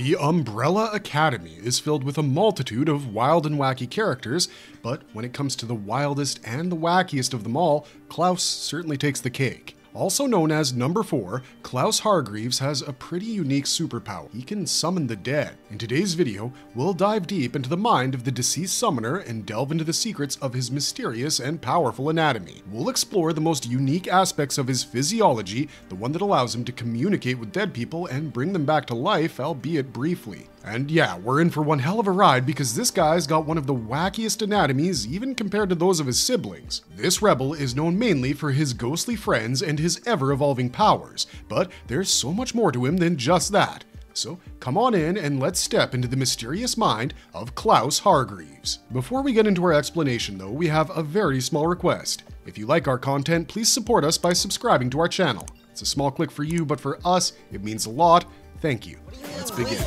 The Umbrella Academy is filled with a multitude of wild and wacky characters, but when it comes to the wildest and the wackiest of them all, Klaus certainly takes the cake. Also known as Number 4, Klaus Hargreeves has a pretty unique superpower. He can summon the dead. In today's video, we'll dive deep into the mind of the deceased summoner and delve into the secrets of his mysterious and powerful anatomy. We'll explore the most unique aspects of his physiology, the one that allows him to communicate with dead people and bring them back to life, albeit briefly. And yeah, we're in for one hell of a ride because this guy's got one of the wackiest anatomies even compared to those of his siblings. This rebel is known mainly for his ghostly friends and his ever-evolving powers, but there's so much more to him than just that. So come on in and let's step into the mysterious mind of Klaus Hargreeves. Before we get into our explanation though, we have a very small request. If you like our content, please support us by subscribing to our channel. It's a small click for you, but for us, it means a lot. Thank you. Let's begin.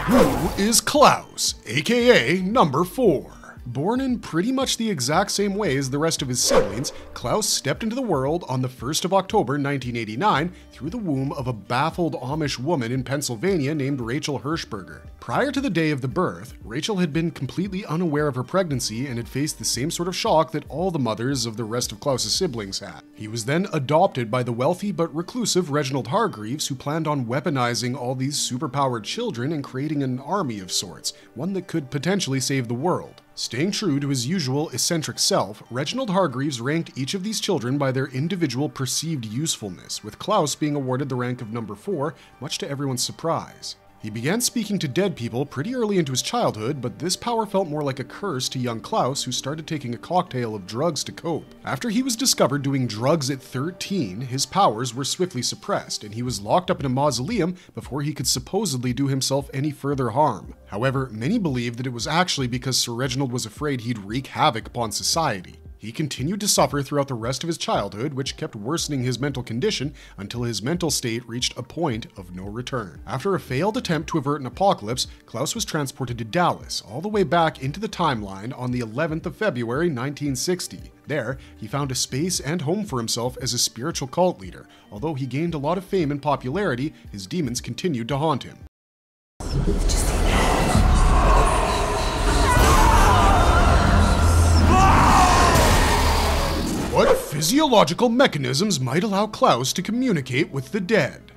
Who is Klaus, aka Number 4? Born in pretty much the exact same way as the rest of his siblings, Klaus stepped into the world on the 1st of October 1989 through the womb of a baffled Amish woman in Pennsylvania named Rachel Hirschberger. Prior to the day of the birth, Rachel had been completely unaware of her pregnancy and had faced the same sort of shock that all the mothers of the rest of Klaus's siblings had. He was then adopted by the wealthy but reclusive Reginald Hargreeves, who planned on weaponizing all these superpowered children and creating an army of sorts, one that could potentially save the world. Staying true to his usual eccentric self, Reginald Hargreeves ranked each of these children by their individual perceived usefulness, with Klaus being awarded the rank of Number 4, much to everyone's surprise. He began speaking to dead people pretty early into his childhood, but this power felt more like a curse to young Klaus, who started taking a cocktail of drugs to cope. After he was discovered doing drugs at 13, his powers were swiftly suppressed, and he was locked up in a mausoleum before he could supposedly do himself any further harm. However, many believe that it was actually because Sir Reginald was afraid he'd wreak havoc upon society. He continued to suffer throughout the rest of his childhood, which kept worsening his mental condition until his mental state reached a point of no return. After a failed attempt to avert an apocalypse, Klaus was transported to Dallas, all the way back into the timeline on the 11th of February 1960. There, he found a space and home for himself as a spiritual cult leader. Although he gained a lot of fame and popularity, his demons continued to haunt him. What physiological mechanisms might allow Klaus to communicate with the dead?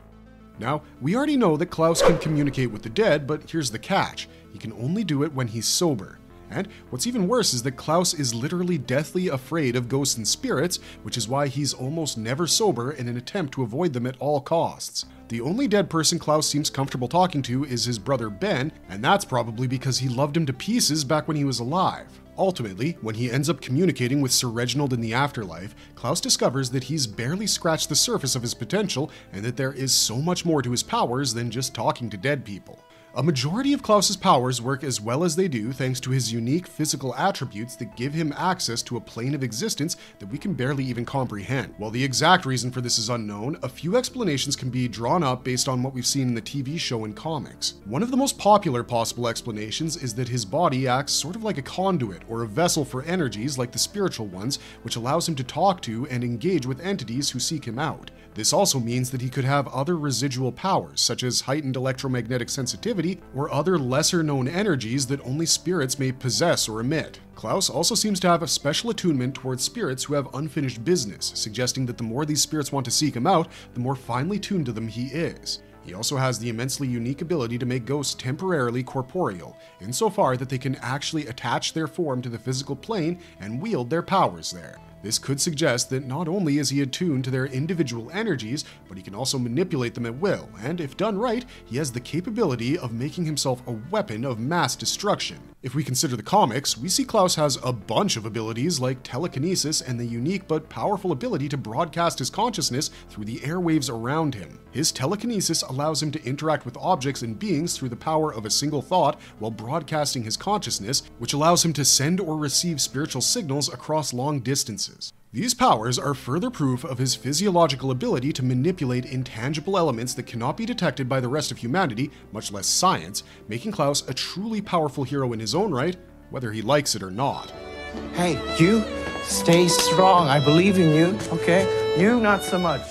Now, we already know that Klaus can communicate with the dead, but here's the catch. He can only do it when he's sober. And what's even worse is that Klaus is literally deathly afraid of ghosts and spirits, which is why he's almost never sober in an attempt to avoid them at all costs. The only dead person Klaus seems comfortable talking to is his brother Ben, and that's probably because he loved him to pieces back when he was alive. Ultimately, when he ends up communicating with Sir Reginald in the afterlife, Klaus discovers that he's barely scratched the surface of his potential and that there is so much more to his powers than just talking to dead people. A majority of Klaus's powers work as well as they do thanks to his unique physical attributes that give him access to a plane of existence that we can barely even comprehend. While the exact reason for this is unknown, a few explanations can be drawn up based on what we've seen in the TV show and comics. One of the most popular possible explanations is that his body acts sort of like a conduit or a vessel for energies like the spiritual ones, which allows him to talk to and engage with entities who seek him out. This also means that he could have other residual powers, such as heightened electromagnetic sensitivity or other lesser-known energies that only spirits may possess or emit. Klaus also seems to have a special attunement towards spirits who have unfinished business, suggesting that the more these spirits want to seek him out, the more finely tuned to them he is. He also has the immensely unique ability to make ghosts temporarily corporeal, insofar that they can actually attach their form to the physical plane and wield their powers there. This could suggest that not only is he attuned to their individual energies, but he can also manipulate them at will, and if done right, he has the capability of making himself a weapon of mass destruction. If we consider the comics, we see Klaus has a bunch of abilities like telekinesis and the unique but powerful ability to broadcast his consciousness through the airwaves around him. His telekinesis allows him to interact with objects and beings through the power of a single thought while broadcasting his consciousness, which allows him to send or receive spiritual signals across long distances. These powers are further proof of his physiological ability to manipulate intangible elements that cannot be detected by the rest of humanity, much less science, making Klaus a truly powerful hero in his own right, whether he likes it or not. Hey, you? Stay strong. I believe in you, okay? You, not so much.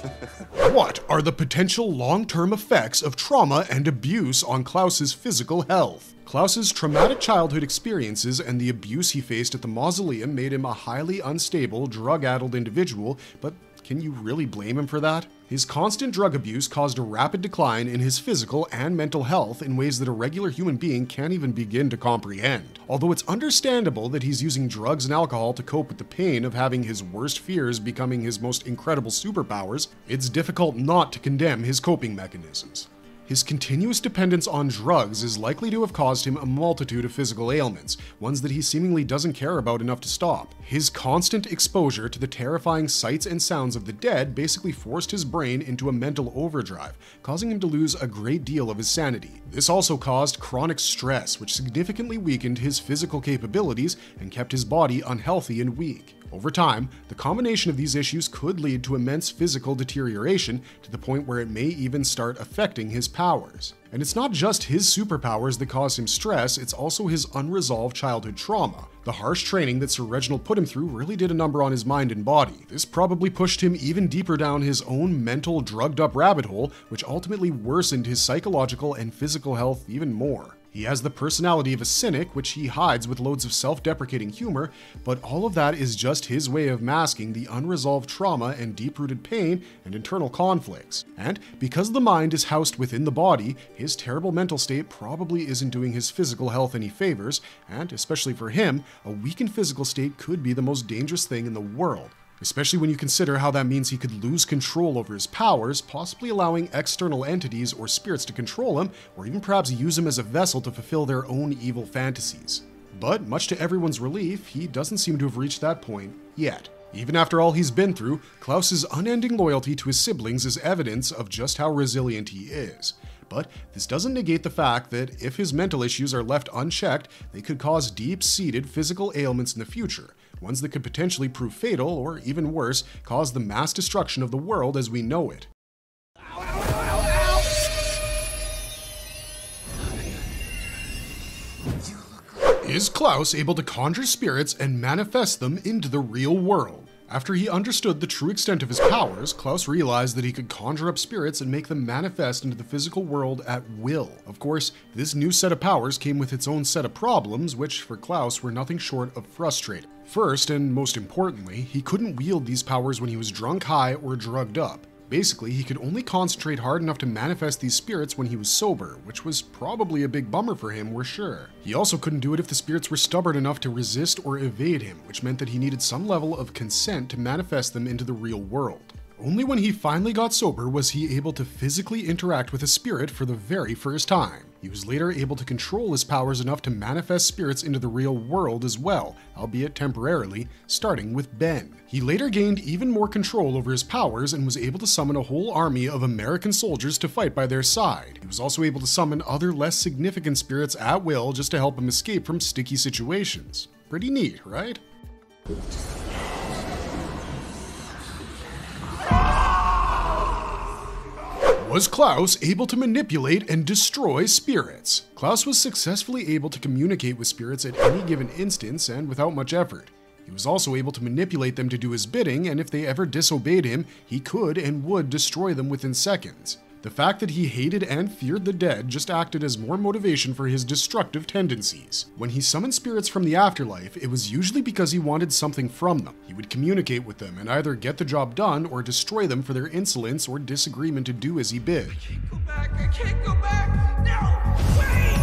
What are the potential long-term effects of trauma and abuse on Klaus's physical health? Klaus's traumatic childhood experiences and the abuse he faced at the mausoleum made him a highly unstable, drug-addled individual, but can you really blame him for that? His constant drug abuse caused a rapid decline in his physical and mental health in ways that a regular human being can't even begin to comprehend. Although it's understandable that he's using drugs and alcohol to cope with the pain of having his worst fears becoming his most incredible superpowers, it's difficult not to condemn his coping mechanisms. His continuous dependence on drugs is likely to have caused him a multitude of physical ailments, ones that he seemingly doesn't care about enough to stop. His constant exposure to the terrifying sights and sounds of the dead basically forced his brain into a mental overdrive, causing him to lose a great deal of his sanity. This also caused chronic stress, which significantly weakened his physical capabilities and kept his body unhealthy and weak. Over time, the combination of these issues could lead to immense physical deterioration to the point where it may even start affecting his powers. And it's not just his superpowers that cause him stress, it's also his unresolved childhood trauma. The harsh training that Sir Reginald put him through really did a number on his mind and body. This probably pushed him even deeper down his own mental, drugged-up rabbit hole, which ultimately worsened his psychological and physical health even more. He has the personality of a cynic, which he hides with loads of self-deprecating humor, but all of that is just his way of masking the unresolved trauma and deep-rooted pain and internal conflicts. And because the mind is housed within the body, his terrible mental state probably isn't doing his physical health any favors, and especially for him, a weakened physical state could be the most dangerous thing in the world. Especially when you consider how that means he could lose control over his powers, possibly allowing external entities or spirits to control him, or even perhaps use him as a vessel to fulfill their own evil fantasies. But much to everyone's relief, he doesn't seem to have reached that point yet. Even after all he's been through, Klaus's unending loyalty to his siblings is evidence of just how resilient he is. But this doesn't negate the fact that if his mental issues are left unchecked, they could cause deep-seated physical ailments in the future, ones that could potentially prove fatal or, even worse, cause the mass destruction of the world as we know it. Is Klaus able to conjure spirits and manifest them into the real world? After he understood the true extent of his powers, Klaus realized that he could conjure up spirits and make them manifest into the physical world at will. Of course, this new set of powers came with its own set of problems, which for Klaus were nothing short of frustrating. First, and most importantly, he couldn't wield these powers when he was drunk, high, or drugged up. Basically, he could only concentrate hard enough to manifest these spirits when he was sober, which was probably a big bummer for him, we're sure. He also couldn't do it if the spirits were stubborn enough to resist or evade him, which meant that he needed some level of consent to manifest them into the real world. Only when he finally got sober was he able to physically interact with a spirit for the very first time. He was later able to control his powers enough to manifest spirits into the real world as well, albeit temporarily, starting with Ben. He later gained even more control over his powers and was able to summon a whole army of American soldiers to fight by their side. He was also able to summon other less significant spirits at will just to help him escape from sticky situations. Pretty neat, right? Was Klaus able to manipulate and destroy spirits? Klaus was successfully able to communicate with spirits at any given instance and without much effort. He was also able to manipulate them to do his bidding, and if they ever disobeyed him, he could and would destroy them within seconds. The fact that he hated and feared the dead just acted as more motivation for his destructive tendencies. When he summoned spirits from the afterlife, it was usually because he wanted something from them. He would communicate with them and either get the job done or destroy them for their insolence or disagreement to do as he bid. I can't go back, I can't go back! No! Wait!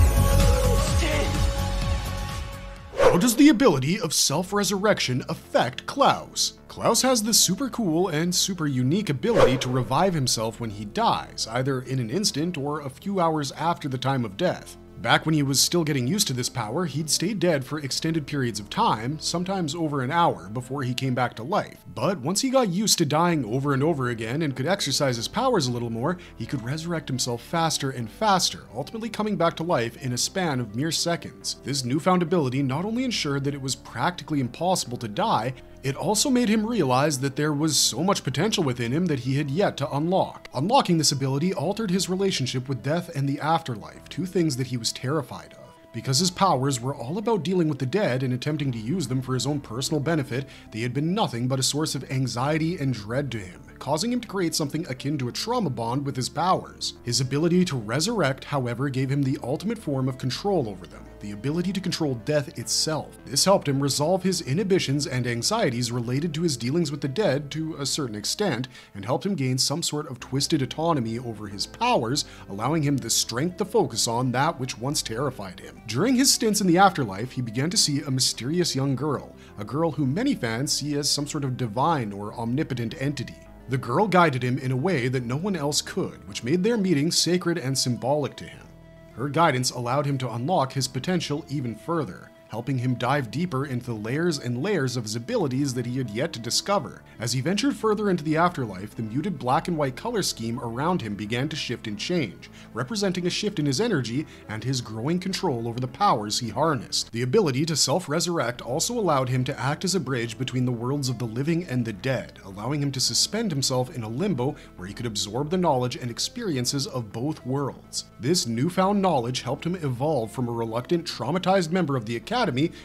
How does the ability of self-resurrection affect Klaus? Klaus has the super cool and super unique ability to revive himself when he dies, either in an instant or a few hours after the time of death. Back when he was still getting used to this power, he'd stay dead for extended periods of time, sometimes over an hour, before he came back to life. But once he got used to dying over and over again and could exercise his powers a little more, he could resurrect himself faster and faster, ultimately coming back to life in a span of mere seconds. This newfound ability not only ensured that it was practically impossible to die, it also made him realize that there was so much potential within him that he had yet to unlock. Unlocking this ability altered his relationship with death and the afterlife, two things that he was terrified of. Because his powers were all about dealing with the dead and attempting to use them for his own personal benefit, they had been nothing but a source of anxiety and dread to him, causing him to create something akin to a trauma bond with his powers. His ability to resurrect, however, gave him the ultimate form of control over them, the ability to control death itself. This helped him resolve his inhibitions and anxieties related to his dealings with the dead to a certain extent, and helped him gain some sort of twisted autonomy over his powers, allowing him the strength to focus on that which once terrified him. During his stints in the afterlife, he began to see a mysterious young girl, a girl who many fans see as some sort of divine or omnipotent entity. The girl guided him in a way that no one else could, which made their meeting sacred and symbolic to him. Her guidance allowed him to unlock his potential even further, helping him dive deeper into the layers and layers of his abilities that he had yet to discover. As he ventured further into the afterlife, the muted black and white color scheme around him began to shift and change, representing a shift in his energy and his growing control over the powers he harnessed. The ability to self-resurrect also allowed him to act as a bridge between the worlds of the living and the dead, allowing him to suspend himself in a limbo where he could absorb the knowledge and experiences of both worlds. This newfound knowledge helped him evolve from a reluctant, traumatized member of the Academy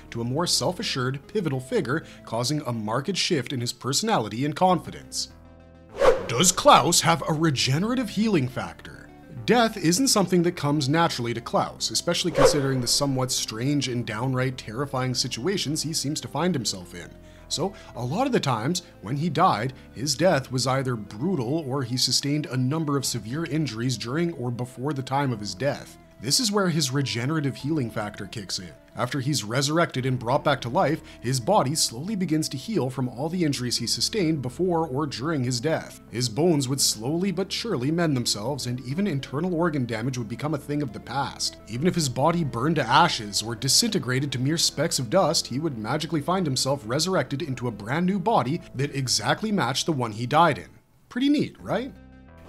to a more self-assured, pivotal figure, causing a marked shift in his personality and confidence. Does Klaus have a regenerative healing factor? Death isn't something that comes naturally to Klaus, especially considering the somewhat strange and downright terrifying situations he seems to find himself in. So, a lot of the times, when he died, his death was either brutal or he sustained a number of severe injuries during or before the time of his death. This is where his regenerative healing factor kicks in. After he's resurrected and brought back to life, his body slowly begins to heal from all the injuries he sustained before or during his death. His bones would slowly but surely mend themselves, and even internal organ damage would become a thing of the past. Even if his body burned to ashes or disintegrated to mere specks of dust, he would magically find himself resurrected into a brand new body that exactly matched the one he died in. Pretty neat, right?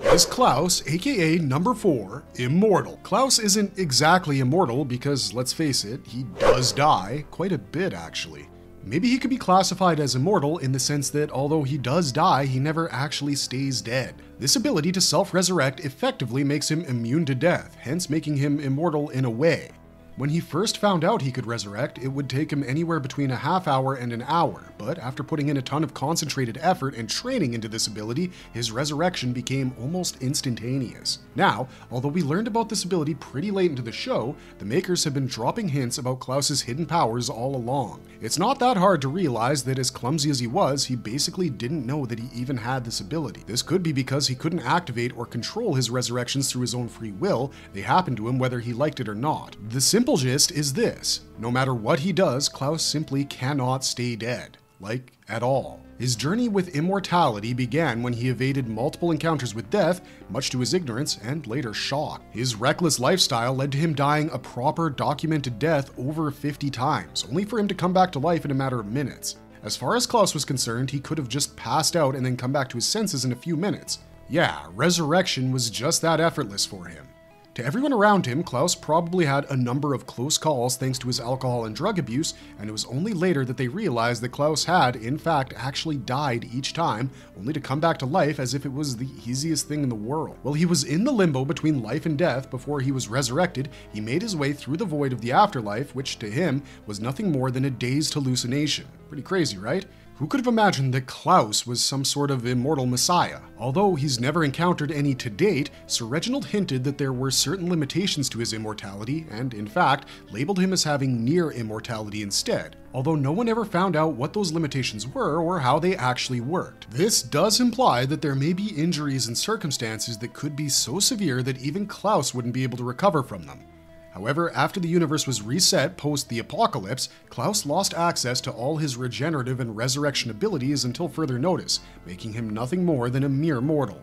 Is Klaus, aka number 4, immortal? Klaus isn't exactly immortal because, let's face it, he does die, quite a bit actually. Maybe he could be classified as immortal in the sense that although he does die, he never actually stays dead. This ability to self-resurrect effectively makes him immune to death, hence making him immortal in a way. When he first found out he could resurrect, it would take him anywhere between a half hour and an hour, but after putting in a ton of concentrated effort and training into this ability, his resurrection became almost instantaneous. Now, although we learned about this ability pretty late into the show, the makers have been dropping hints about Klaus's hidden powers all along. It's not that hard to realize that as clumsy as he was, he basically didn't know that he even had this ability. This could be because he couldn't activate or control his resurrections through his own free will. They happened to him whether he liked it or not. The simple gist is this: no matter what he does, Klaus simply cannot stay dead. Like, at all. His journey with immortality began when he evaded multiple encounters with death, much to his ignorance and later shock. His reckless lifestyle led to him dying a proper documented death over 50 times, only for him to come back to life in a matter of minutes. As far as Klaus was concerned, he could have just passed out and then come back to his senses in a few minutes. Yeah, resurrection was just that effortless for him. To everyone around him, Klaus probably had a number of close calls thanks to his alcohol and drug abuse, and it was only later that they realized that Klaus had, in fact, actually died each time, only to come back to life as if it was the easiest thing in the world. While he was in the limbo between life and death before he was resurrected, he made his way through the void of the afterlife, which to him was nothing more than a dazed hallucination. Pretty crazy, right? Who could have imagined that Klaus was some sort of immortal messiah? Although he's never encountered any to date, Sir Reginald hinted that there were certain limitations to his immortality, and in fact, labeled him as having near immortality instead, although no one ever found out what those limitations were or how they actually worked. This does imply that there may be injuries and circumstances that could be so severe that even Klaus wouldn't be able to recover from them. However, after the universe was reset post the apocalypse, Klaus lost access to all his regenerative and resurrection abilities until further notice, making him nothing more than a mere mortal.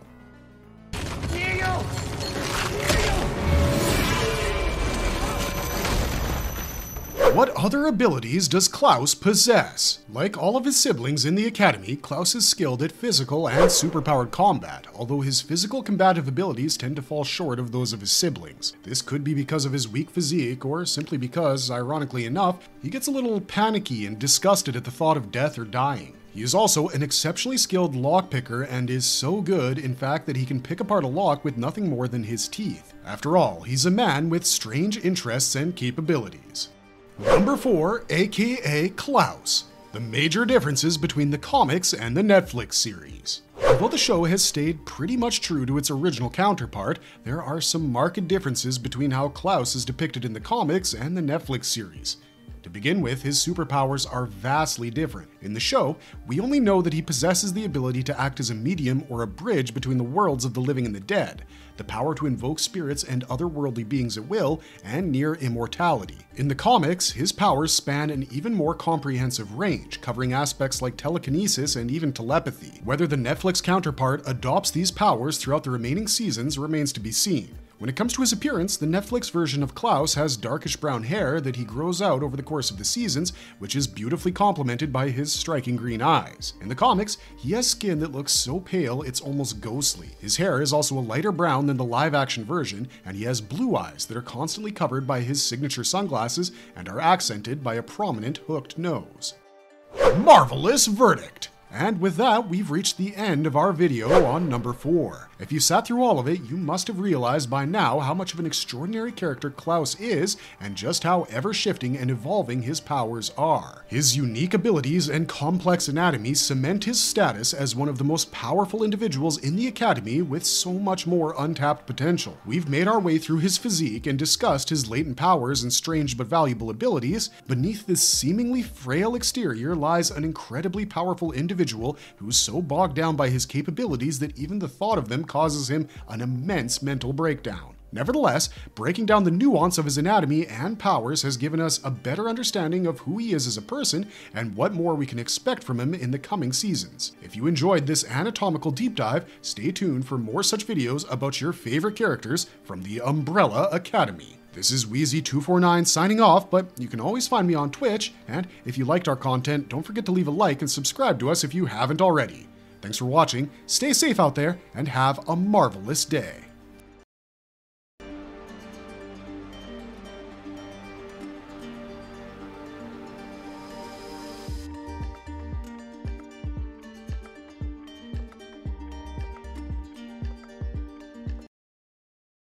What other abilities does Klaus possess? Like all of his siblings in the Academy, Klaus is skilled at physical and superpowered combat, although his physical combative abilities tend to fall short of those of his siblings. This could be because of his weak physique, or simply because, ironically enough, he gets a little panicky and disgusted at the thought of death or dying. He is also an exceptionally skilled lockpicker and is so good, in fact, that he can pick apart a lock with nothing more than his teeth. After all, he's a man with strange interests and capabilities. Number 4, aka Klaus. The major differences between the comics and the Netflix series. Although the show has stayed pretty much true to its original counterpart, there are some marked differences between how Klaus is depicted in the comics and the Netflix series. To begin with, his superpowers are vastly different. In the show, we only know that he possesses the ability to act as a medium or a bridge between the worlds of the living and the dead, the power to invoke spirits and otherworldly beings at will, and near immortality. In the comics, his powers span an even more comprehensive range, covering aspects like telekinesis and even telepathy. Whether the Netflix counterpart adopts these powers throughout the remaining seasons remains to be seen. When it comes to his appearance, the Netflix version of Klaus has darkish brown hair that he grows out over the course of the seasons, which is beautifully complemented by his striking green eyes. In the comics, he has skin that looks so pale it's almost ghostly. His hair is also a lighter brown than the live-action version, and he has blue eyes that are constantly covered by his signature sunglasses and are accented by a prominent hooked nose. Marvelous verdict! And with that, we've reached the end of our video on number 4. If you sat through all of it, you must have realized by now how much of an extraordinary character Klaus is and just how ever-shifting and evolving his powers are. His unique abilities and complex anatomy cement his status as one of the most powerful individuals in the Academy with so much more untapped potential. We've made our way through his physique and discussed his latent powers and strange but valuable abilities. Beneath this seemingly frail exterior lies an incredibly powerful individual who's so bogged down by his capabilities that even the thought of them causes him an immense mental breakdown. Nevertheless, breaking down the nuance of his anatomy and powers has given us a better understanding of who he is as a person and what more we can expect from him in the coming seasons. If you enjoyed this anatomical deep dive, stay tuned for more such videos about your favorite characters from the Umbrella Academy. This is Wheezy249 signing off, but you can always find me on Twitch, and if you liked our content, don't forget to leave a like and subscribe to us if you haven't already. Thanks for watching, stay safe out there, and have a marvelous day.